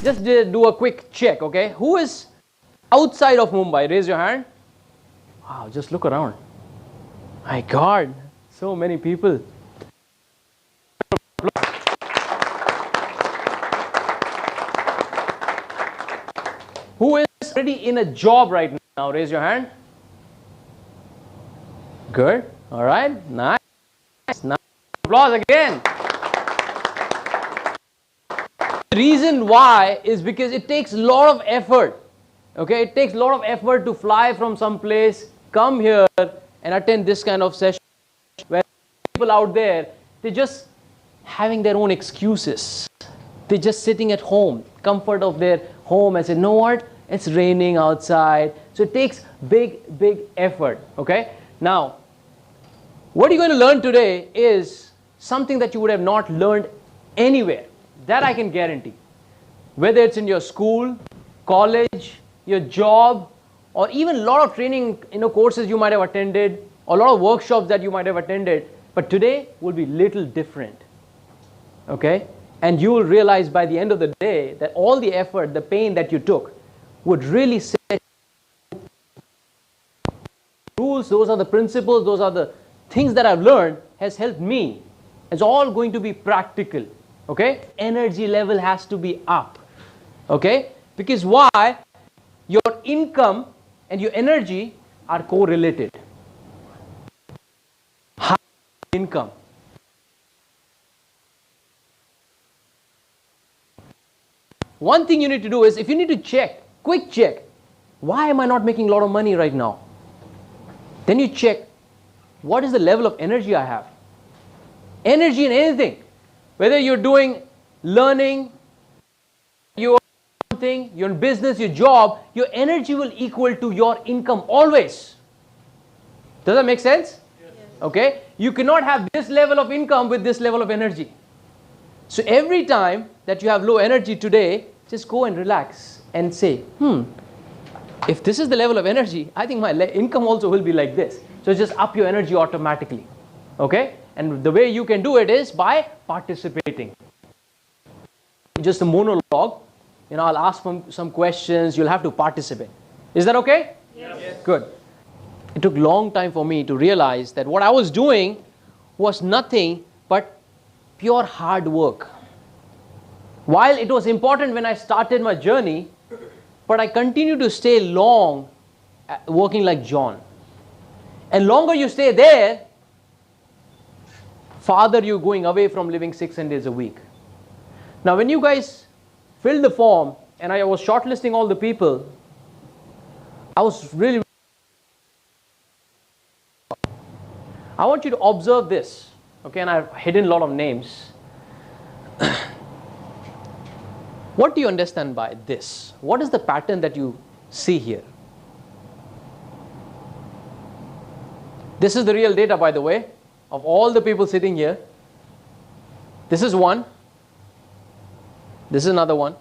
just do a quick check, okay? Who is outside of Mumbai? Raise your hand. Wow, just look around. My God, so many people. Who is already in a job right now? Raise your hand. Good. All right. Nice. Nice. Applause again. The reason why is because it takes a lot of effort. Okay, it takes a lot of effort to fly from some place, come here and attend this kind of session where people out there, they're just having their own excuses. They're just sitting at home, comfort of their home, and say, know what, it's raining outside. So it takes big effort. Okay, now what you're going to learn today is something that you would have not learned anywhere. That I can guarantee. Whether it's in your school, college, your job, or even a lot of training, courses you might have attended, or a lot of workshops that you might have attended, but today will be little different. Okay? And you will realize by the end of the day that all the effort, the pain that you took would really set rules, those are the principles, those are the things that I've learned has helped me. It's all going to be practical. Okay? Energy level has to be up. Okay? Because why? Your income and your energy are correlated. High income. One thing you need to do is, if you need to check, quick check, why am I not making a lot of money right now? Then you check, what is the level of energy I have? Energy in anything. Whether you're doing learning, you're in business, your job, your energy will equal to your income always. Does that make sense? Yes. Okay? You cannot have this level of income with this level of energy. So every time that you have low energy today, just go and relax and say, if this is the level of energy, I think my income also will be like this. So just up your energy automatically. Okay? And the way you can do it is by participating. Just a monologue. I'll ask some questions. You'll have to participate. Is that okay? Yes. Good. It took a long time for me to realize that what I was doing was nothing but pure hard work. While it was important when I started my journey, but I continued to stay long working like John. And longer you stay there, farther you're going away from living 6 days a week. Now when you guys filled the form and I was shortlisting all the people, I was really, I want you to observe this, okay, and I've hidden a lot of names. What do you understand by this? What is the pattern that you see here? This is the real data, by the way, of all the people sitting here. This is one. This is another one.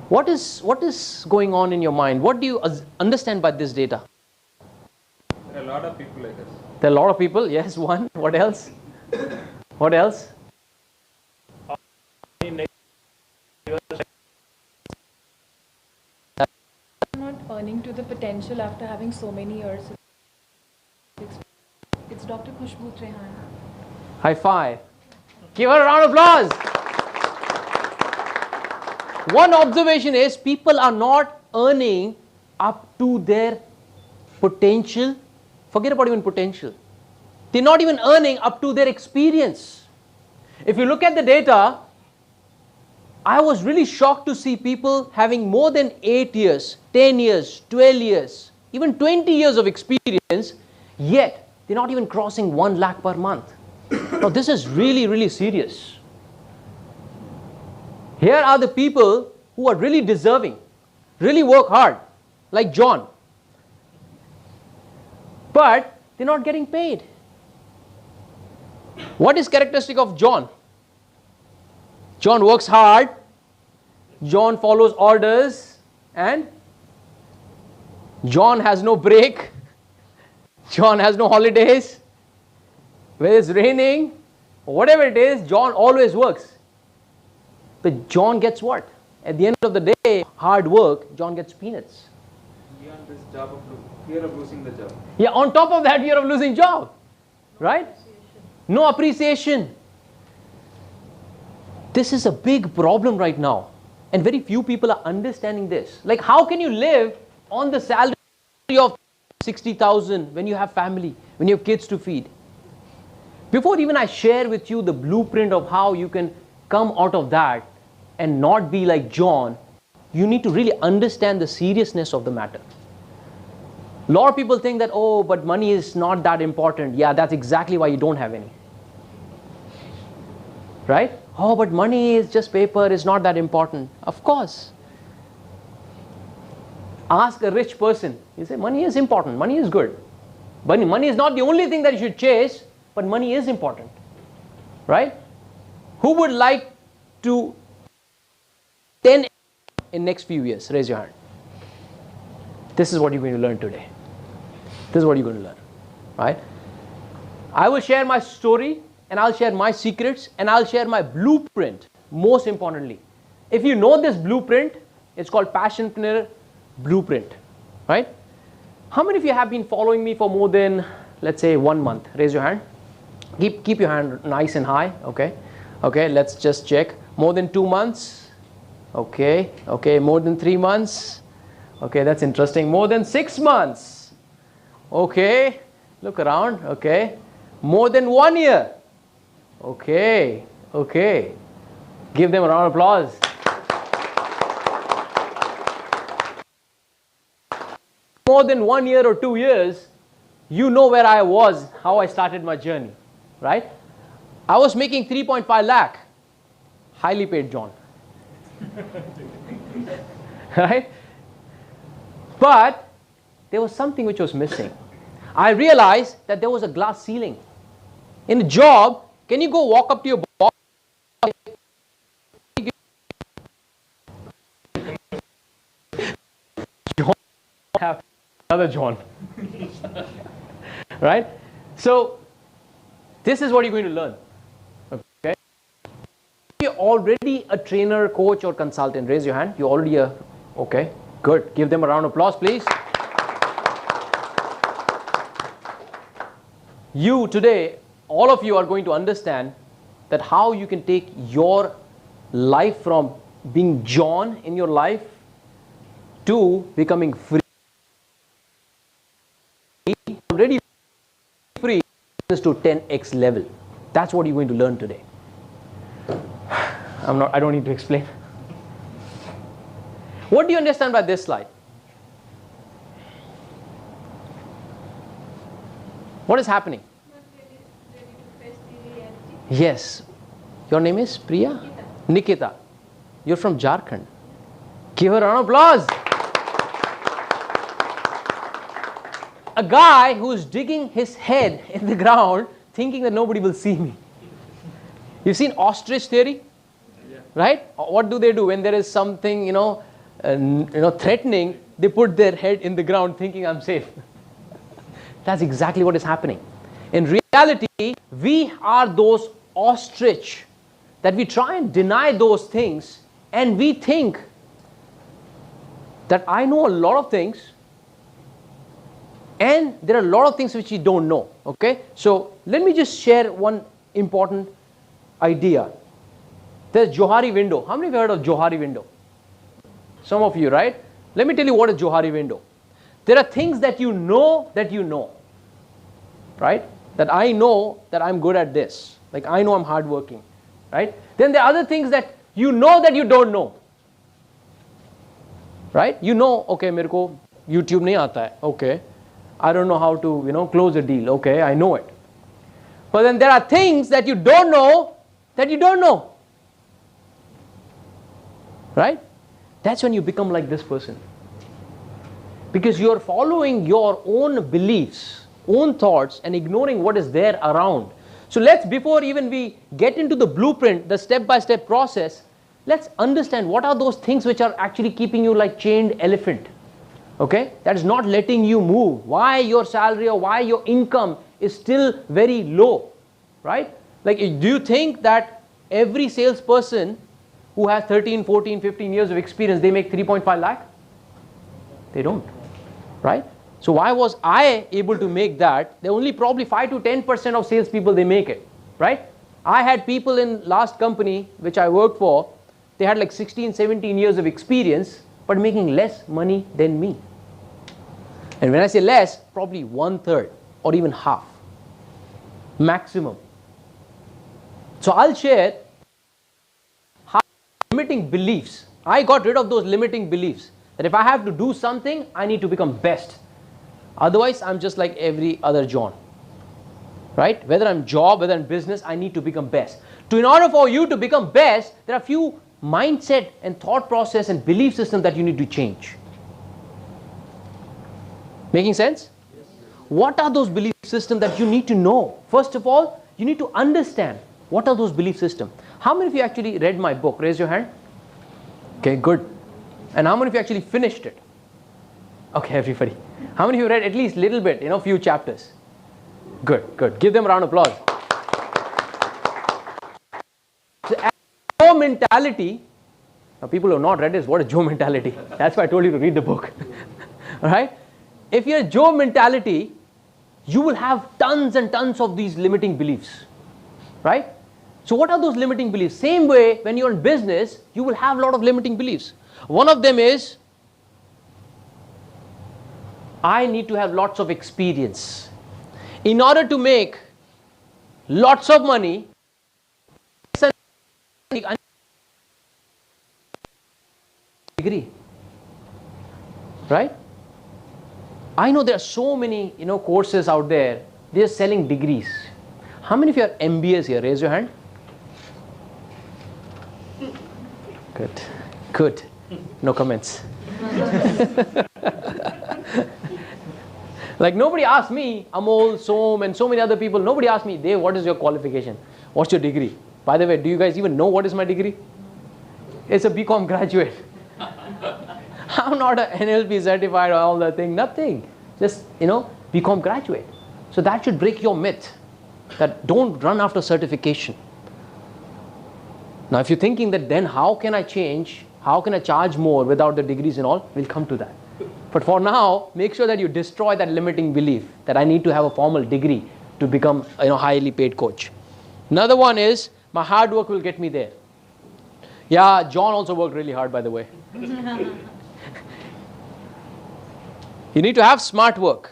What is going on in your mind? What do you understand by this data? There are a lot of people like us. There are a lot of people. Yes, one. What else? What else? Not earning to the potential after having so many years. It's Dr. Khushbu Trehan. High five. Give her a round of applause. One observation is people are not earning up to their potential. Forget about even potential. They're not even earning up to their experience. If you look at the data, I was really shocked to see people having more than 8 years, 10 years, 12 years, even 20 years of experience, yet they're not even crossing 1 lakh per month. Now this is really, really serious. Here are the people who are really deserving, really work hard, like John. But they're not getting paid. What is characteristic of John? John works hard, John follows orders, and John has no break, John has no holidays. Whether it's raining whatever it is, John always works. But John gets what? At the end of the day, hard work, John gets peanuts. Beyond this job of fear of losing the job. Yeah, on top of that, fear of losing job. Right? No appreciation. This is a big problem right now. And very few people are understanding this. Like, how can you live on the salary of 60,000 when you have family, when you have kids to feed? Before even I share with you the blueprint of how you can come out of that and not be like John, you need to really understand the seriousness of the matter. A lot of people think that, oh, but money is not that important. Yeah, that's exactly why you don't have any. Right? Oh, but money is just paper, it's not that important. Of course. Ask a rich person. You say, money is important, money is good. But money is not the only thing that you should chase, but money is important. Right? Who would like to 10 in next few years? Raise your hand. This is what you're going to learn today. This is what you're going to learn. Right? I will share my story, and I'll share my secrets, and I'll share my blueprint, most importantly. If you know this blueprint, it's called Passionpreneur Blueprint. Right? How many of you have been following me for more than, let's say, 1 month? Raise your hand. Keep your hand nice and high. Okay. Okay, let's just check. More than 2 months? Okay. Okay, more than 3 months? Okay, that's interesting. More than 6 months? Okay. Look around. Okay. More than 1 year? Okay. Okay. Give them a round of applause. More than 1 year or 2 years, you know where I was, how I started my journey, right? I was making 3.5 lakh. Highly paid John. Right? But there was something which was missing. I realized that there was a glass ceiling. In a job, can you go walk up to your boss? John, have another John. Right? So, this is what you're going to learn. Okay? You're already a trainer, coach, or consultant. Raise your hand. You're already a. Okay, good. Give them a round of applause, please. You today, all of you are going to understand that how you can take your life from being John in your life to becoming free. Already free to 10x level. That's what you're going to learn today. I don't need to explain. What do you understand by this slide? What is happening? Yes. Your name is Priya? Nikita. You're from Jharkhand. Give her a round of applause. A guy who's digging his head in the ground thinking that nobody will see me. You've seen ostrich theory? Yeah. Right? What do they do when there is something, threatening? They put their head in the ground thinking I'm safe. That's exactly what is happening. In reality, we are those ostrich that we try and deny those things, and we think that I know a lot of things, and there are a lot of things which you don't know. Okay? So let me just share one important idea. There's Johari window. How many of you heard of Johari window? Some of you, right? Let me tell you what is Johari window. There are things that you know, right? That I know that I'm good at this. Like I know I'm hardworking, right? Then there are other things that you know that you don't know. Right? You know, okay, मेरे को YouTube नहीं आता है. Okay. I don't know how to, close a deal. Okay, I know it. But then there are things that you don't know that you don't know. Right? That's when you become like this person. Because you're following your own beliefs, own thoughts, and ignoring what is there around. So before even we get into the blueprint, the step-by-step process, let's understand what are those things which are actually keeping you like chained elephant. Okay? That is not letting you move. Why your salary or why your income is still very low. Right? Like, do you think that every salesperson who has 13, 14, 15 years of experience, they make 3.5 lakh? They don't, right? So why was I able to make that? There only probably 5 to 10% of salespeople, they make it, right? I had people in last company which I worked for, they had like 16, 17 years of experience, but making less money than me. And when I say less, probably 1/3 or even half, maximum. So I'll share how limiting beliefs. I got rid of those limiting beliefs that if I have to do something, I need to become best. Otherwise, I'm just like every other John, right? Whether I'm job, whether I'm business, I need to become best. In order for you to become best, there are few mindset and thought process and belief system that you need to change. Making sense? Yes. What are those belief systems that you need to know? First of all, you need to understand what are those belief systems. How many of you actually read my book? Raise your hand. Okay, good. And how many of you actually finished it? Okay, everybody. How many of you read at least a little bit, few chapters? Good, good. Give them a round of applause. So, Joe mentality, now people who have not read this, what is Joe mentality? That's why I told you to read the book. All right? If you're Joe mentality, you will have tons and tons of these limiting beliefs, right? So what are those limiting beliefs? Same way, when you're in business, you will have a lot of limiting beliefs. One of them is, I need to have lots of experience. In order to make lots of money, degree, right? I know there are so many, courses out there. They're selling degrees. How many of you are MBAs here? Raise your hand. Good, good. No comments. Like nobody asked me, Amol, Som, and so many other people. Nobody asked me, Dev, what is your qualification? What's your degree? By the way, do you guys even know what is my degree? It's a BCom graduate. I'm not an NLP certified or all that thing, nothing. Just, BCom graduate. So that should break your myth that don't run after certification. Now, if you're thinking that then how can I change? How can I charge more without the degrees and all? We'll come to that. But for now, make sure that you destroy that limiting belief that I need to have a formal degree to become a highly paid coach. Another one is my hard work will get me there. Yeah, John also worked really hard, by the way. You need to have smart work.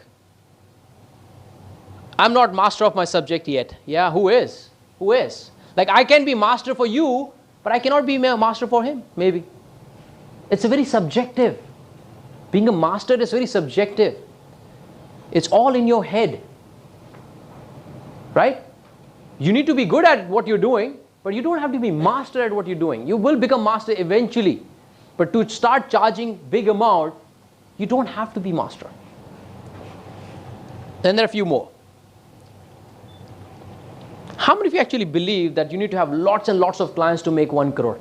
I'm not master of my subject yet. Yeah, who is? Who is? Like I can be master for you, but I cannot be a master for him, maybe. It's a very subjective. Being a master is very subjective. It's all in your head. Right? You need to be good at what you're doing, but you don't have to be master at what you're doing. You will become master eventually. But to start charging big amount, you don't have to be master. Then there are a few more. How many of you actually believe that you need to have lots and lots of clients to make 1 crore?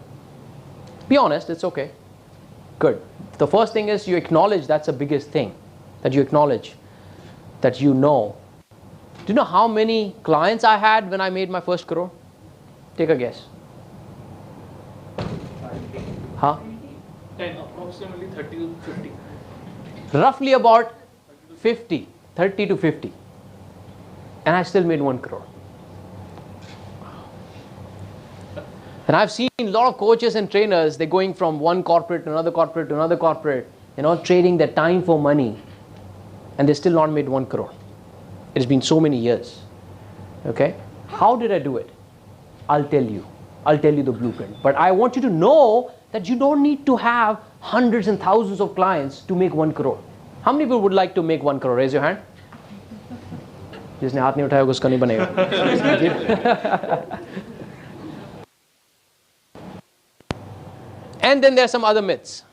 Be honest, it's okay. Good. The first thing is you acknowledge that's the biggest thing. That you acknowledge. That you know. Do you know how many clients I had when I made my first crore? Take a guess. Huh? 10, approximately 30 to 50. Roughly about 50, 30 to 50. And I still made 1 crore. And I've seen a lot of coaches and trainers, they're going from one corporate to another corporate to another corporate, trading their time for money. And they still not made 1 crore. It's been so many years. Okay? How did I do it? I'll tell you. I'll tell you the blueprint. But I want you to know that you don't need to have hundreds and thousands of clients to make 1 crore. How many people would like to make 1 crore? Raise your hand. जिसने हाथ नहीं उठाया उसका नहीं बनेगा. And then there are some other myths.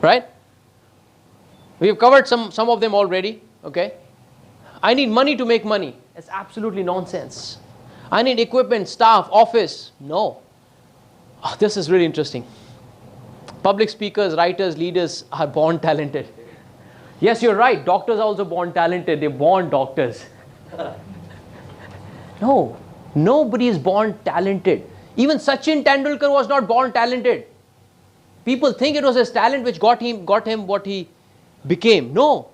Right? We've covered some of them already. Okay? I need money to make money. It's absolutely nonsense. I need equipment, staff, office. No. Oh, this is really interesting. Public speakers, writers, leaders are born talented. Yes, you're right. Doctors are also born talented. They're born doctors. No, nobody is born talented. Even Sachin Tendulkar was not born talented. People think it was his talent which got him what he became. No.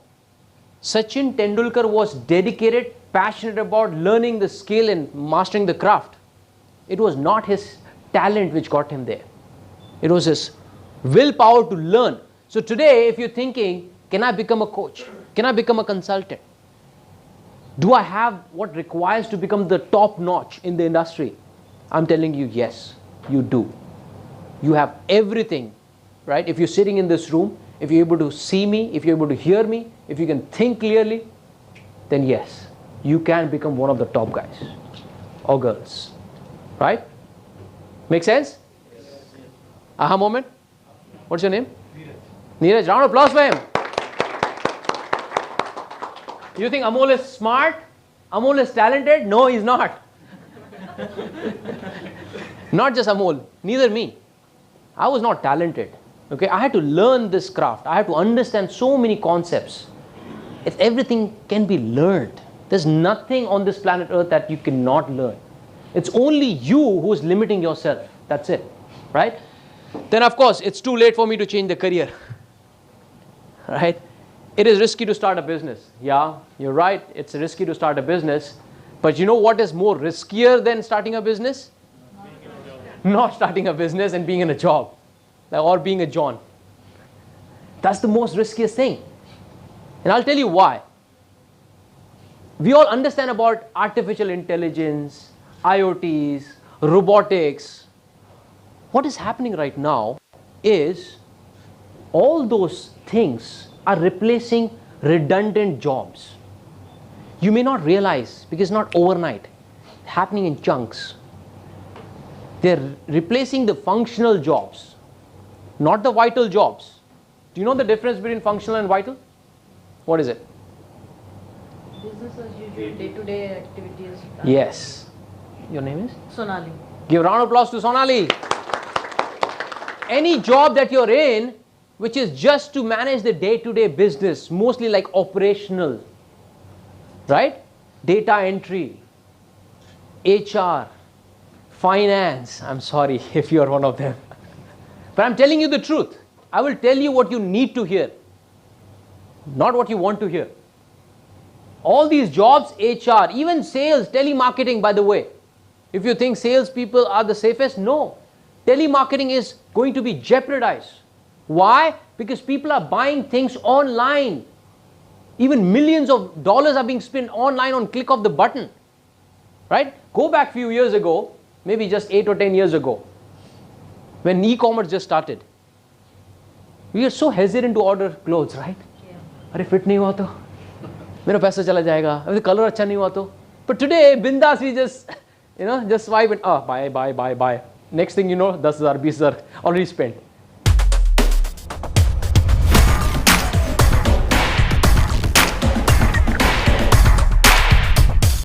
Sachin Tendulkar was dedicated, passionate about learning the skill and mastering the craft. It was not his talent which got him there. It was his willpower to learn. So today, if you're thinking, can I become a coach? Can I become a consultant? Do I have what requires to become the top notch in the industry? I'm telling you, yes, you do. You have everything, right? If you're sitting in this room, if you're able to see me, if you're able to hear me, if you can think clearly, then yes, you can become one of the top guys or girls, right? Make sense? Yes. Aha moment? What's your name? Neeraj. Round of applause for him. You think Amol is smart? Amol is talented? No, he's not. Not just Amol, neither me. I was not talented. Okay, I had to learn this craft. I had to understand so many concepts. If everything can be learned, there's nothing on this planet Earth that you cannot learn. It's only you who is limiting yourself. That's it, right? Then of course, it's too late for me to change the career. Right? It is risky to start a business. Yeah, you're right. It's risky to start a business. But you know what is more riskier than starting a business? Not starting a business and being in a job. Or being a John. That's the most riskiest thing. And I'll tell you why. We all understand about artificial intelligence, IoTs, robotics. What is happening right now is all those things are replacing redundant jobs. You may not realize because it's not overnight. It's happening in chunks. They're replacing the functional jobs, not the vital jobs. Do you know the difference between functional and vital? What is it? Business as usual, day-to-day activities. Yes. Your name is? Sonali. Give a round of applause to Sonali. Any job that you're in, which is just to manage the day-to-day business, mostly like operational, right? Data entry, HR, finance. I'm sorry if you're one of them. But I'm telling you the truth. I will tell you what you need to hear, not what you want to hear. All these jobs, HR, even sales, telemarketing, by the way. If you think salespeople are the safest, no. Telemarketing is going to be jeopardized. Why? Because people are buying things online. Even millions of dollars are being spent online on click of the button. Right? Go back a few years ago, maybe just 8 or 10 years ago, when e-commerce just started. We are so hesitant to order clothes, right? अरे fit नहीं हुआ तो मेरा पैसा चला जाएगा, अभी colour अच्छा नहीं हुआ तो. But today, bindas, we just swipe and buy. Next thing you know, 10,000, 20,000 already spent.